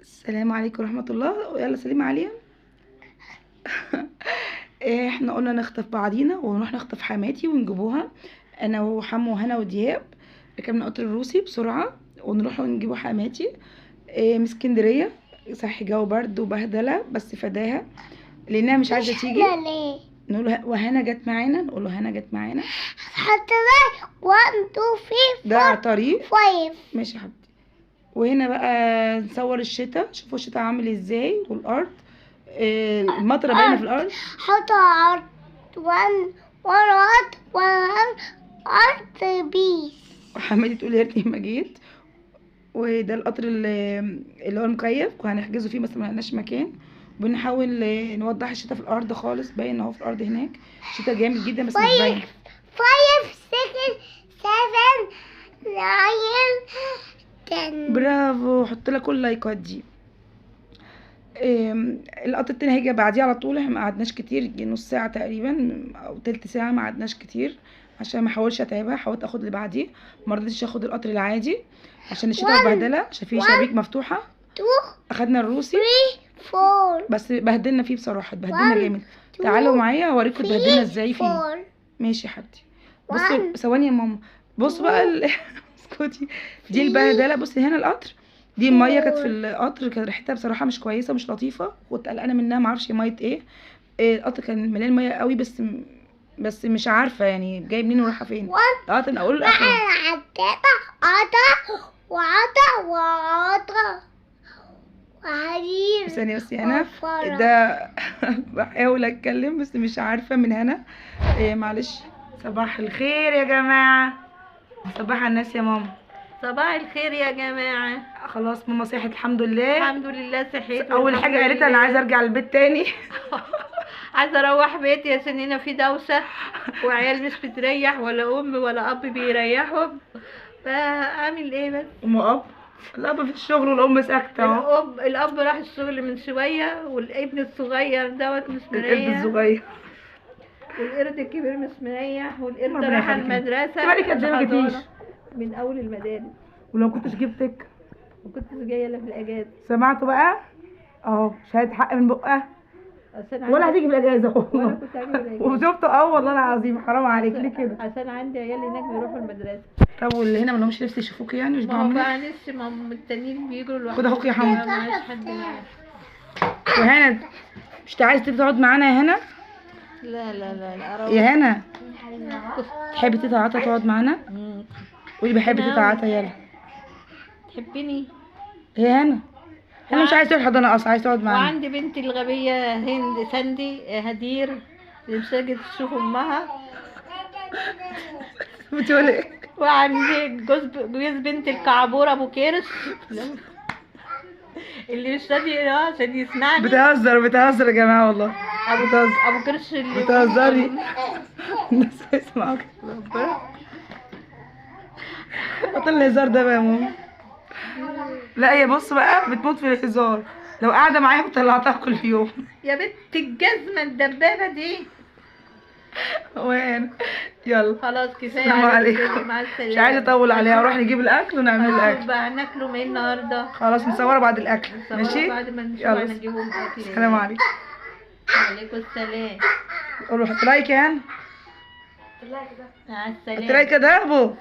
السلام عليكم ورحمة الله. يلا سليم عليهم. احنا قلنا نخطف بعضينا ونروح نخطف حماتي ونجيبوها، انا وحمو وهنا ودياب. ركبنا قطر الروسي بسرعة ونروح نجيبوا حماتي من اسكندرية. صح، جو برد وبهدلة بس فداها لانها مش عايزة تيجي. نقول له وهنا جت معانا، نقول له هنا جت معانا. حتى 1 2 3 ده على الطريق 5. ماشي يا حبيبتي. وهنا بقى نصور الشتاء، شوفوا الشتاء عامل ازاي والارض. المطره باينه في الارض. حط ارض 1 ارض بيس. وحماتي تقول يا ريتني ما جيت. وده القطر اللي هو المكيف، وهنحجزه فيه بس ما لقيناش مكان. بنحاول نوضح الشتاء في الارض خالص، باين اهو في الارض هناك الشتاء جامد جدا بس مش باين. 5 6 7 9 10. برافو، حط لها كل اللايكات دي. القطر التاني هيجي بعديه على طول. احنا ما قعدناش كتير، نص ساعه تقريبا او تلت ساعه، ما قعدناش كتير عشان ما احاولش اتعبها. حاولت اخد اللي بعديه، ما رضيتش اخد القطر العادي عشان الشتاء مبهدله، عشان فيه شبابيك مفتوحه. 2 اخدنا الروسي 3 4. بس بهدلنا فيه بصراحه، اتبهدلنا جامد. تعالوا معايا اوريكم اتبهدلنا ازاي فيه. ماشي يا حبيبتي. بصوا ثواني يا ماما. بصوا بقى اسكتي. دي البهدله. بصي هنا القطر، دي الميه كانت في القطر، كانت ريحتها بصراحه مش كويسه مش لطيفه، كنت قلقانه منها، معرفش ميه ايه. القطر كان مليان ميه قوي بس مش عارفه يعني جاي منين ورايحه فين. القطر من اوله لاخره. عطا وحرير. ثانيه بس هنا ده بحاول اتكلم بس مش عارفه من هنا. معلش. صباح الخير يا جماعه. صباح الناس يا ماما. صباح الخير يا جماعة. خلاص ماما صحت الحمد لله. الحمد لله صحيت. اول حاجه قالتها انا عايزه ارجع البيت تاني. عايزه اروح بيتي عشان هنا في دوشه وعيال مش بتريح، ولا ام ولا اب بيريحهم، فاعمل ايه بس. ام واب، الاب في الشغل والام ساكته اهو. الاب راح الشغل من شويه، والابن الصغير دوت مش القرد مريح، الصغير والقرد الكبير مش مريح، والقرد ربنا راح يخليك. المدرسه. بالك قد ايه ما جيتيش؟ من اول المدارس، ولو كنتش جبتك وكنت جايه الا في الاجازه. سمعتوا بقى اهو، شهاده حق من بقها ولا هتيجي في الاجازه ولا والله. كنت هاجي في الاجازه. وشفتوا والله العظيم حرام عليك ليه كده. عشان عندي عيال هناك بيروحوا المدرسه. طب واللي هنا ما لهمش نفس يشوفوك يعني مش ما هو بعمل. معلش، ما هم التانيين بيجروا لوحدهم. خد اخوك يا حمو. معلش حد معايا. وهنا مش عايزه تيجي تقعد معانا يا هنا؟ لا لا لا لا يا هنا تحبي تيتا عطا تقعد معانا؟ قولي بحب تيتا عطا يلا. تحبيني يا هنا. انا مش عايزه تروح حضانه اصلا، عايزه تقعد معانا. وعندي بنتي الغبيه هند ساندي هدير اللي مش راجل تشوف امها. بتقول ايه؟ وعندي جوز بنتي الكعبوره ابو كرش اللي مش راضي عشان يسمعني. بتهزر يا جماعه والله. ابو كرش اللي بتهزري. الناس هيسمعوك. بطل الهزار ده بقى يا ماما. لا هي بص بقى بتموت في الهزار، لو قاعده معايا طلعتها كل يوم. يا بنت الجزمه الدبابه دي. وين؟ يلا خلاص كفايه. السلام عليكم. مع السلامه. مش عايزه اطول عليها، اروح نجيب الاكل ونعمل الاكل. بقى هناكله ايه النهارده؟ خلاص نصوره بعد الاكل ماشي. بعد ما نشوف يلا هنجيبهم اكل. السلام عليكم. وعليكم السلام. قولوا حط لايك يا هنا. مع حط السلامه. لايك يا دهبو.